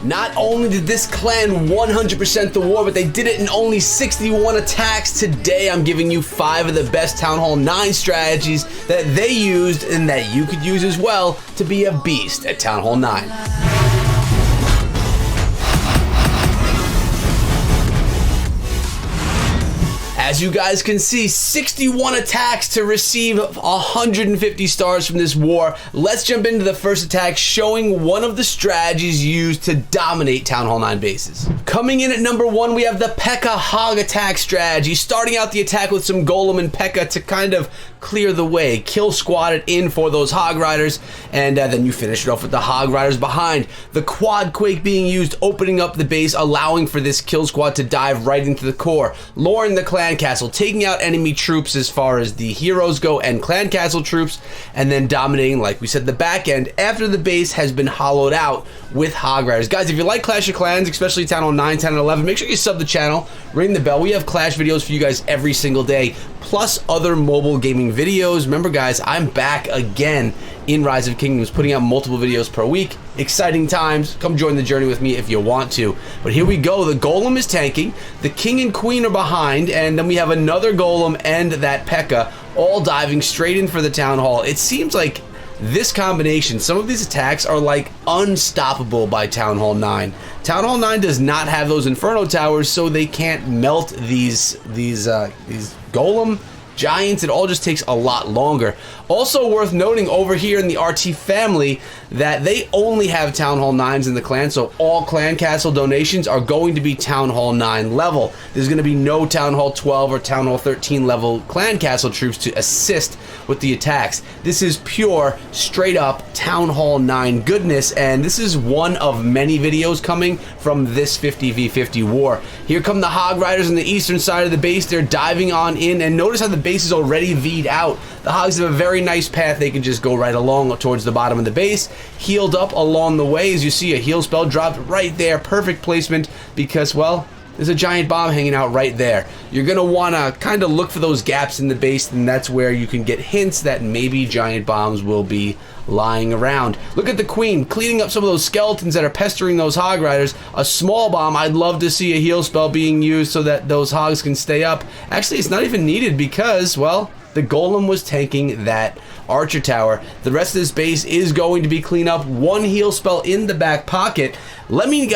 Not only did this clan 100% the war, but they did it in only 61 attacks. Today, I'm giving you 5 of the best Town Hall 9 strategies that they used and that you could use as well to be a beast at Town Hall 9. As you guys can see, 61 attacks to receive 150 stars from this war. Let's jump into the first attack, showing one of the strategies used to dominate Town Hall 9 bases. Coming in at number 1, we have the Pekka Hog attack strategy. Starting out the attack with some Golem and Pekka to kind of clear the way, kill squad it in for those Hog Riders, and then you finish it off with the Hog Riders behind. The Quad Quake being used, opening up the base, allowing for this kill squad to dive right into the core, luring the clan castle, taking out enemy troops as far as the heroes go and clan castle troops, and then dominating, like we said, the back end after the base has been hollowed out with Hog Riders. Guys, if you like Clash of Clans, especially Town Hall 9, 10, and 11, make sure you sub the channel, ring the bell. We have Clash videos for you guys every single day, plus other mobile gaming videos. Remember guys, I'm back again in Rise of Kingdoms, putting out multiple videos per week. Exciting times. Come join the journey with me if you want to. But here we go. The Golem is tanking, the King and Queen are behind, and then we have another Golem and that Pekka all diving straight in for the Town Hall. It seems like this combination, some of these attacks are like unstoppable by Town Hall 9. Town Hall 9 does not have those Inferno Towers, so they can't melt these Golem Giants. It all just takes a lot longer. Also worth noting over here in the RT family that they only have Town Hall 9s in the clan, so all clan castle donations are going to be Town Hall 9 level. There's going to be no Town Hall 12 or Town Hall 13 level clan castle troops to assist with the attacks. This is pure, straight up Town Hall 9 goodness, and this is one of many videos coming from this 50v50 war. Here come the Hog Riders on the eastern side of the base. They're diving on in, and notice how the base is already V'd out. The Hogs have a very nice path. They can just go right along towards the bottom of the base, healed up along the way. As you see, a heal spell dropped right there. Perfect placement because, well, there's a giant bomb hanging out right there. You're going to want to kind of look for those gaps in the base, and that's where you can get hints that maybe giant bombs will be lying around. Look at the Queen cleaning up some of those skeletons that are pestering those Hog Riders. A small bomb. I'd love to see a heal spell being used so that those Hogs can stay up. Actually, it's not even needed because, well, the Golem was tanking that Archer Tower. The rest of this base is going to be clean up. One heal spell in the back pocket. Let me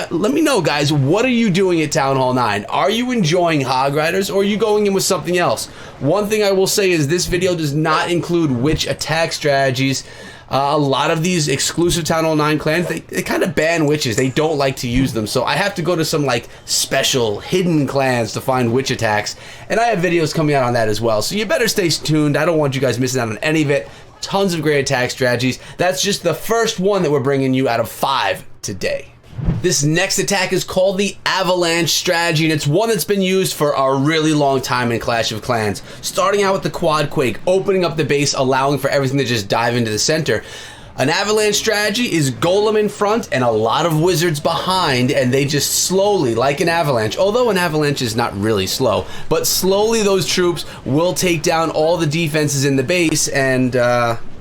know, guys, what are you doing at Town Hall 9? Are you enjoying Hog Riders, or are you going in with something else? One thing I will say is this video does not include witch attack strategies. A lot of these exclusive Town Hall 9 clans, they kind of ban witches. They don't like to use them. So I have to go to some like special hidden clans to find witch attacks. And I have videos coming out on that as well. So you better stay tuned. I don't want you guys missing out on any of it. Tons of great attack strategies. That's just the first one that we're bringing you out of 5 today. This next attack is called the Avalanche strategy, and it's one that's been used for a really long time in Clash of Clans. Starting out with the Quad Quake, opening up the base, allowing for everything to just dive into the center. An Avalanche strategy is Golem in front and a lot of wizards behind, and they just slowly, like an avalanche, although an avalanche is not really slow, but slowly those troops will take down all the defenses in the base, and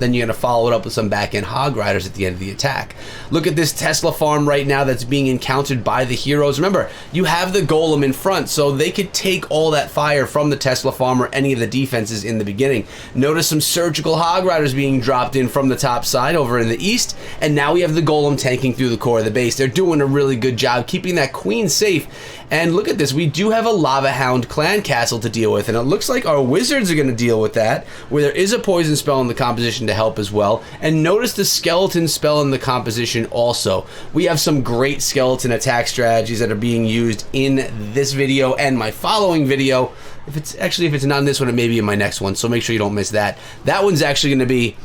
then you're going to follow it up with some back-end Hog Riders at the end of the attack. Look at this Tesla farm right now that's being encountered by the heroes. Remember, you have the Golem in front, so they could take all that fire from the Tesla farm or any of the defenses in the beginning. Notice some surgical Hog Riders being dropped in from the top side over in the east, and now we have the Golem tanking through the core of the base. They're doing a really good job keeping that Queen safe. And look at this, we do have a Lava Hound clan castle to deal with, and it looks like our wizards are going to deal with that, where there is a poison spell in the composition to help as well. And notice the skeleton spell in the composition also. We have some great skeleton attack strategies that are being used in this video and my following video. If it's not in this one, it may be in my next one, so make sure you don't miss that. That one's actually going to be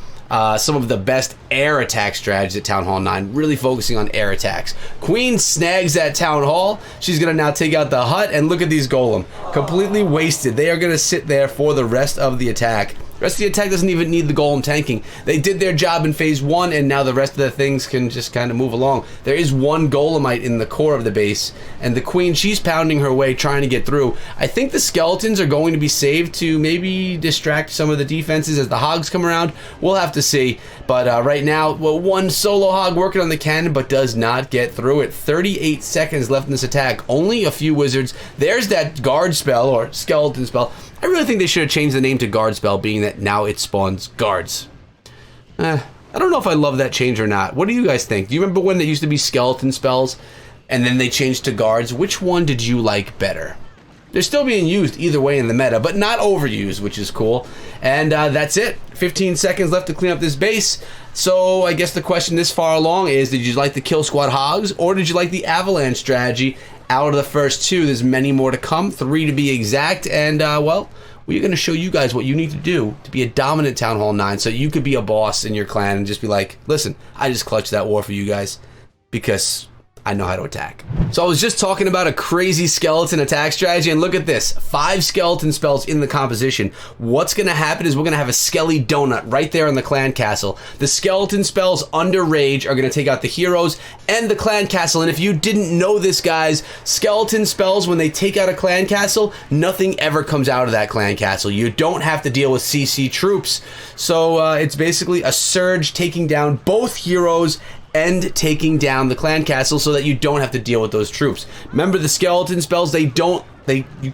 some of the best air attack strategies at Town Hall 9, really focusing on air attacks. Queen snags that Town Hall. She's going to now take out the hut, and look at these Golem. Completely wasted. They are going to sit there for the rest of the attack. rest of the attack doesn't even need the golem tanking. They did their job in phase 1, and now the rest of the things can just kind of move along. There is one golemite in the core of the base, and the queen, she's pounding her way, trying to get through. I think the skeletons are going to be saved to maybe distract some of the defenses as the hogs come around. We'll have to see. But right now, well, one solo hog working on the cannon, but does not get through it. 38 seconds left in this attack. Only a few wizards. There's that guard spell, or skeleton spell. I really think they should have changed the name to guard spell, being that now it spawns guards. I don't know if I love that change or not. What do you guys think? Do you remember when there used to be skeleton spells, and then they changed to guards? Which one did you like better? They're still being used either way in the meta, but not overused, which is cool. And that's it. 15 seconds left to clean up this base. So I guess the question this far along is, did you like the Kill Squad Hogs, or did you like the Avalanche strategy? Out of the first 2, there's many more to come, 3 to be exact. And, well, we're going to show you guys what you need to do to be a dominant Town Hall 9 so you could be a boss in your clan and just be like, listen, I just clutched that war for you guys because I know how to attack. So I was just talking about a crazy skeleton attack strategy, and look at this. 5 skeleton spells in the composition. What's gonna happen is we're gonna have a Skelly Donut right there in the clan castle. The skeleton spells under Rage are gonna take out the heroes and the clan castle, and if you didn't know this, guys, skeleton spells, when they take out a clan castle, nothing ever comes out of that clan castle. You don't have to deal with CC troops. So it's basically a surge taking down both heroes and taking down the clan castle so that you don't have to deal with those troops. Remember, the skeleton spells, you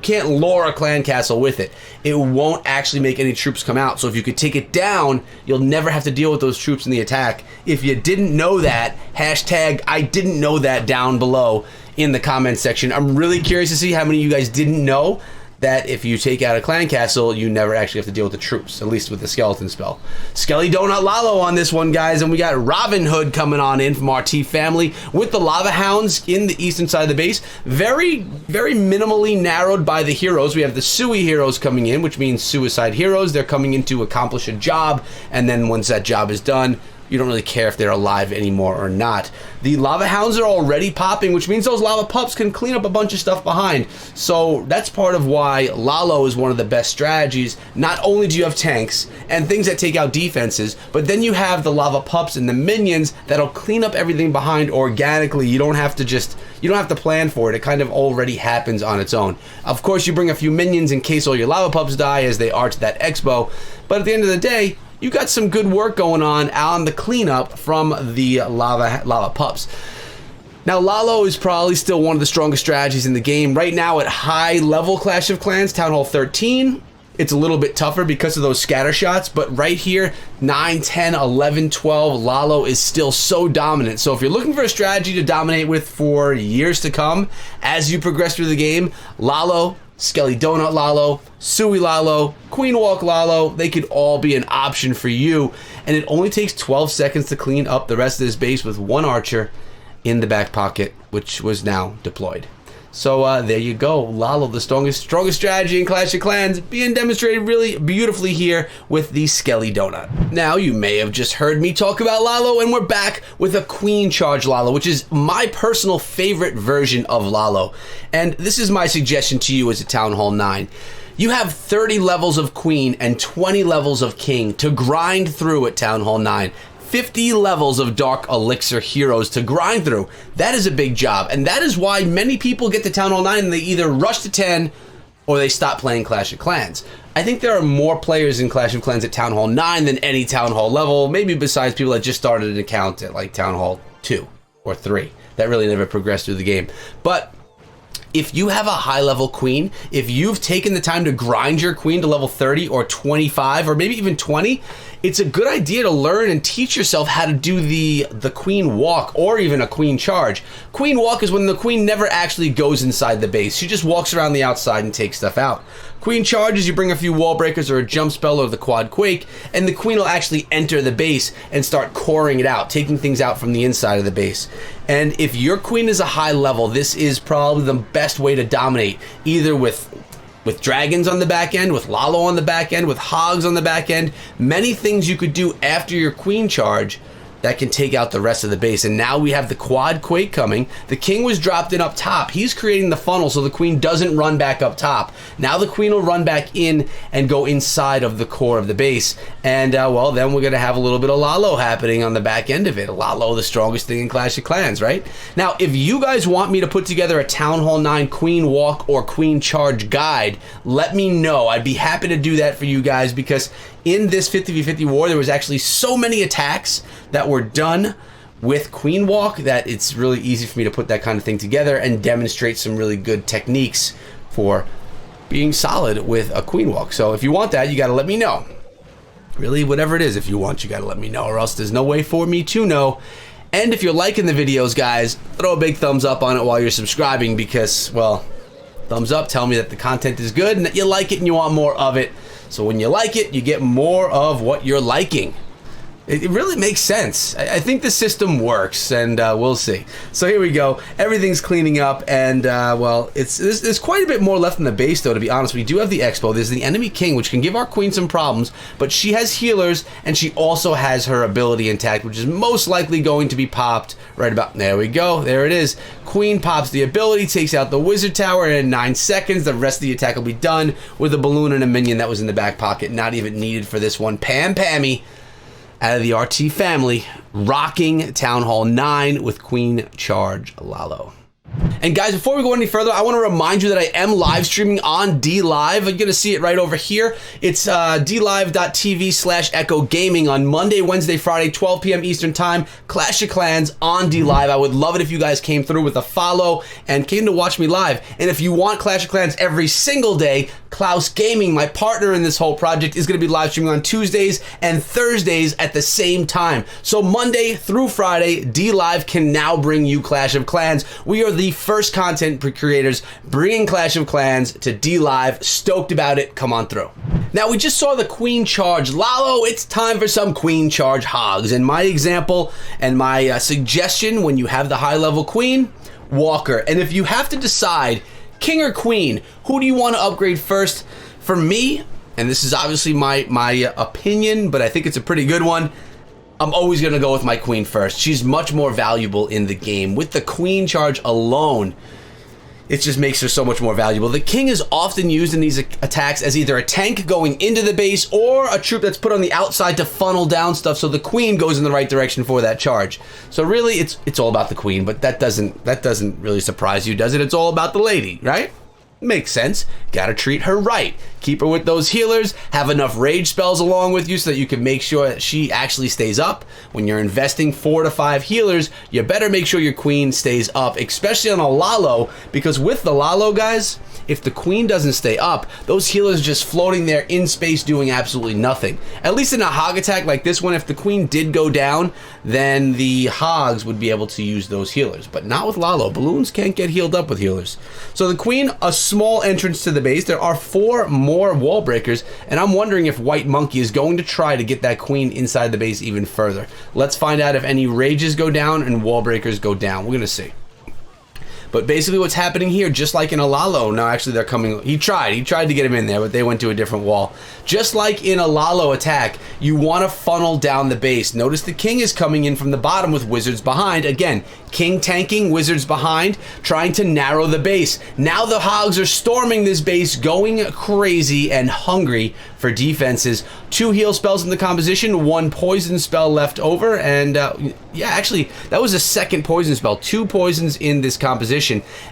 can't lure a clan castle with it. It won't actually make any troops come out. So if you could take it down, you'll never have to deal with those troops in the attack. If you didn't know that, hashtag I didn't know that down below in the comments section. I'm really curious to see how many of you guys didn't know that if you take out a clan castle, you never actually have to deal with the troops, at least with the skeleton spell. Skelly Donut Lalo on this one, guys, and we got Robin Hood coming on in from RT family with the Lava Hounds in the eastern side of the base. Very, very minimally narrowed by the heroes. We have the Sui heroes coming in, which means suicide heroes. They're coming in to accomplish a job, and then once that job is done, you don't really care if they're alive anymore or not. The Lava Hounds are already popping, which means those Lava Pups can clean up a bunch of stuff behind. So that's part of why Lalo is one of the best strategies. Not only do you have tanks and things that take out defenses, but then you have the Lava Pups and the minions that'll clean up everything behind organically. You don't have to plan for it. It kind of already happens on its own. Of course, you bring a few minions in case all your Lava Pups die as they are to that Expo. But at the end of the day, you got some good work going on the cleanup from the lava pups. Now, Lalo is probably still one of the strongest strategies in the game. Right now at high level Clash of Clans, Town Hall 13, it's a little bit tougher because of those scatter shots, but right here, 9, 10, 11, 12, Lalo is still so dominant. So if you're looking for a strategy to dominate with for years to come, as you progress through the game, Lalo, Skelly Donut Lalo, Sui Lalo, Queen Walk Lalo, they could all be an option for you. And it only takes 12 seconds to clean up the rest of this base with one archer in the back pocket, which was now deployed. So there you go. Lalo, the strongest strategy in Clash of Clans, being demonstrated really beautifully here with the Skelly Donut. Now, you may have just heard me talk about Lalo, and we're back with a Queen Charge Lalo, which is my personal favorite version of Lalo. And this is my suggestion to you as a Town Hall 9. You have 30 levels of Queen and 20 levels of King to grind through at Town Hall 9. 50 levels of Dark Elixir heroes to grind through. That is a big job, and that is why many people get to Town Hall 9 and they either rush to 10 or they stop playing Clash of Clans. I think there are more players in Clash of Clans at Town Hall 9 than any Town Hall level, maybe besides people that just started an account at like Town Hall 2 or 3 that really never progressed through the game. But if you have a high level queen, if you've taken the time to grind your queen to level 30 or 25 or maybe even 20, it's a good idea to learn and teach yourself how to do the queen walk or even a queen charge. Queen walk is when the queen never actually goes inside the base. She just walks around the outside and takes stuff out. Queen charge is you bring a few wall breakers or a jump spell or the quad quake, and the queen will actually enter the base and start coring it out, taking things out from the inside of the base. And if your queen is a high level, this is probably the best way to dominate, either with dragons on the back end, with Lalo on the back end, with Hogs on the back end. Many things you could do after your queen charge that can take out the rest of the base. And now we have the quad quake coming. The king was dropped in up top. He's creating the funnel so the queen doesn't run back up top. Now the queen will run back in and go inside of the core of the base. And well, then we're gonna have a little bit of Lalo happening on the back end of it. Lalo, the strongest thing in Clash of Clans, right? Now, if you guys want me to put together a Town Hall 9 queen walk or queen charge guide, let me know. I'd be happy to do that for you guys, because in this 50v50 war, there was actually so many attacks that were done with queen walk that it's really easy for me to put that kind of thing together and demonstrate some really good techniques for being solid with a queen walk. So if you want that, you got to let me know. Really, whatever it is, if you want, you got to let me know, or else there's no way for me to know. And if you're liking the videos, guys, throw a big thumbs up on it while you're subscribing, because, well, thumbs up tell me that the content is good and that you like it and you want more of it. So when you like it, you get more of what you're liking. It really makes sense. I think the system works, and we'll see. So here we go. Everything's cleaning up, and well, there's quite a bit more left in the base, though, to be honest. We do have the Expo. There's the enemy king, which can give our queen some problems, but she has healers, and she also has her ability intact, which is most likely going to be popped right about... There we go. There it is. Queen pops the ability, takes out the wizard tower, and in 9 seconds, the rest of the attack will be done with a balloon and a minion that was in the back pocket. Not even needed for this one. Pam Pammy, out of the RT family, rocking Town Hall 9 with Queen Charge Lalo. And guys, before we go any further, I want to remind you that I am live streaming on DLive. You're going to see it right over here. It's dlive.tv/Echo Gaming on Monday, Wednesday, Friday, 12 p.m. Eastern Time. Clash of Clans on DLive. I would love it if you guys came through with a follow and came to watch me live. And if you want Clash of Clans every single day, Klaus Gaming, my partner in this whole project, is going to be live streaming on Tuesdays and Thursdays at the same time. So Monday through Friday, DLive can now bring you Clash of Clans. We are the first content creators bringing Clash of Clans to DLive. Stoked about it. Come on through. Now, we just saw the Queen Charge Lalo. It's time for some Queen Charge Hogs. And my example and my suggestion when you have the high-level Queen, Walker. And if you have to decide king or queen, who do you want to upgrade first? For me, and this is obviously my opinion, but I think it's a pretty good one, I'm always going to go with my queen first. She's much more valuable in the game. With the queen charge alone, it just makes her so much more valuable. The king is often used in these attacks as either a tank going into the base or a troop that's put on the outside to funnel down stuff so the queen goes in the right direction for that charge. So really, it's all about the queen, but that doesn't really surprise you, does it? It's all about the lady, right? Makes sense. Gotta treat her right. Keep her with those healers. Have enough rage spells along with you so that you can make sure that she actually stays up. When you're investing 4 to 5 healers, you better make sure your queen stays up, especially on a Lalo, because with the Lalo, guys, if the queen doesn't stay up, those healers are just floating there in space doing absolutely nothing. At least in a hog attack like this one, if the queen did go down, then the hogs would be able to use those healers. But not with Lalo. Balloons can't get healed up with healers. So the queen, a small entrance to the base. There are 4 more wall breakers, and I'm wondering if White Monkey is going to try to get that queen inside the base even further. Let's find out if any rages go down and wall breakers go down. We're going to see. But basically what's happening here, just like in a Lalo, no, actually they're coming, he tried to get him in there, but they went to a different wall. Just like in a Lalo attack, you want to funnel down the base. Notice the king is coming in from the bottom with wizards behind. Again, king tanking, wizards behind, trying to narrow the base. Now the hogs are storming this base, going crazy and hungry for defenses. 2 heal spells in the composition, 1 poison spell left over, and yeah, actually, that was a second poison spell. 2 poisons in this composition.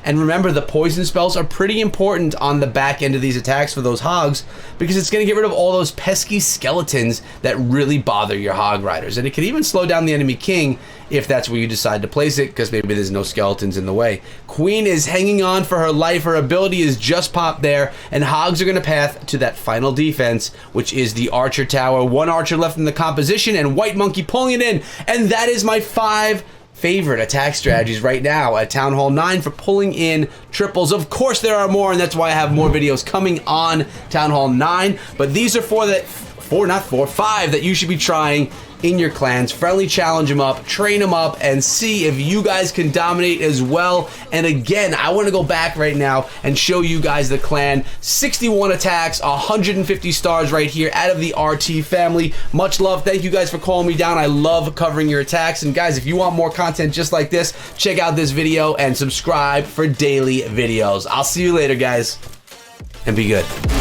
And remember, the poison spells are pretty important on the back end of these attacks for those hogs, because it's going to get rid of all those pesky skeletons that really bother your hog riders. And it can even slow down the enemy king if that's where you decide to place it, because maybe there's no skeletons in the way. Queen is hanging on for her life. Her ability is just popped there, and hogs are going to path to that final defense, which is the archer tower. 1 archer left in the composition, and White Monkey pulling it in. And that is my 5 favorite attack strategies right now at Town Hall 9 for pulling in triples. Of course there are more, and that's why I have more videos coming on Town Hall 9, but these are 5 that you should be trying in your clans. Friendly challenge them up, train them up, and see if you guys can dominate as well. And again, I want to go back right now and show you guys the clan. 61 attacks, 150 stars right here out of the RT family. Much love. Thank you guys for calling me down. I love covering your attacks. And guys, if you want more content just like this, check out this video and subscribe for daily videos. I'll see you later, guys, and be good.